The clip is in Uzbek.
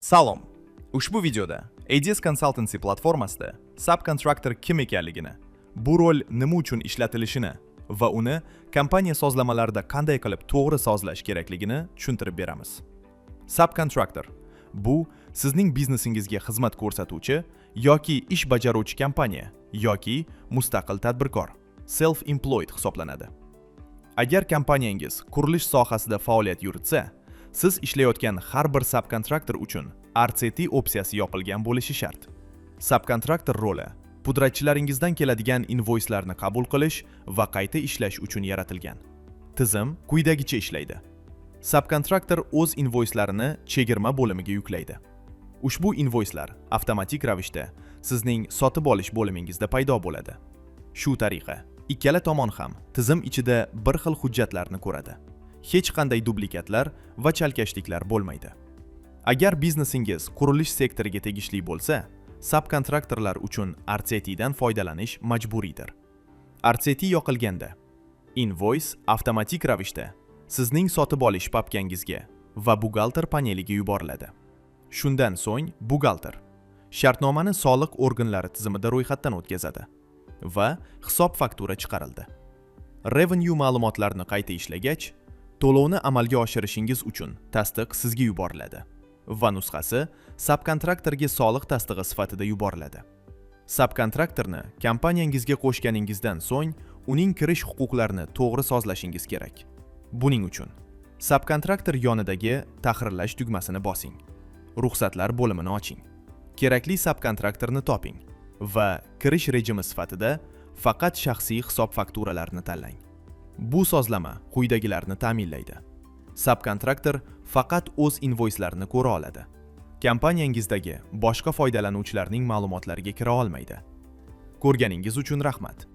Salom. Ushbu videoda ADS Consultancy platformasida subcontractor kim ekanligini, bu rol nima uchun ishlatilishini va uni kompaniya sozlamalarida qanday qilib to'g'ri sozlash kerakligini tushuntirib beramiz. Subcontractor bu sizning biznesingizga xizmat ko'rsatuvchi yoki ish bajaruvchi kompaniya yoki mustaqil tadbirkor, self-employed hisoblanadi. Agar kompaniyangiz qurilish sohasida faoliyat yuritsa, siz ishlayotgan har bir subkontraktor uchun RCT opsiyasi yopilgan bo'lishi shart. Subkontraktor roli pudratchilaringizdan keladigan invoyslarni qabul qilish va qayta ishlash uchun yaratilgan. Tizim quyidagicha ishlaydi. Subkontraktor o'z invoyslarini chegirma bo'limiga yuklaydi. Ushbu invoyslar avtomatik ravishda sizning sotib olish bo'limingizda paydo bo'ladi. Shu tariqa ikkala tomon ham tizim ichida bir xil hujjatlarni ko'radi. Hech qanday dublikatlar va chalkashliklar bo'lmaydi. Agar biznesingiz qurilish sektoriga tegishli bo'lsa, subkontraktorlar uchun RCT dan foydalanish majburiydir. RCT yoqilganda, invoice avtomatik ravishda sizning sotib olish papkangizga va buxgalter paneliga yuboriladi. Shundan so'ng buxgalter shartnomani soliq organlari tizimida ro'yxatdan o'tkazadi va hisob faktura chiqarildi. Revenue ma'lumotlarini qayta ishlagach, to'lovni amalga oshirishingiz uchun tasdiq sizga yuboriladi va nusxasi subkontraktorga soliq tasdig'i sifatida yuboriladi. Subkontraktorni kompaniyangizga qo'shganingizdan so'ng uning kirish huquqlarini to'g'ri sozlashingiz kerak. Buning uchun subkontraktor yonidagi tahrirlash tugmasini bosing. Ruxsatlar bo'limini oching. Kerakli subkontraktorni toping va kirish rejimi sifatida faqat shaxsiy hisob fakturalarni tanlang. Bu sozlama quyidagilarni ta'minlaydi. Subkontraktor faqat o'z invoyslarini ko'ra oladi. Kompaniyangizdagi boshqa foydalanuvchilarning ma'lumotlariga kira olmaydi. Ko'rganingiz uchun rahmat.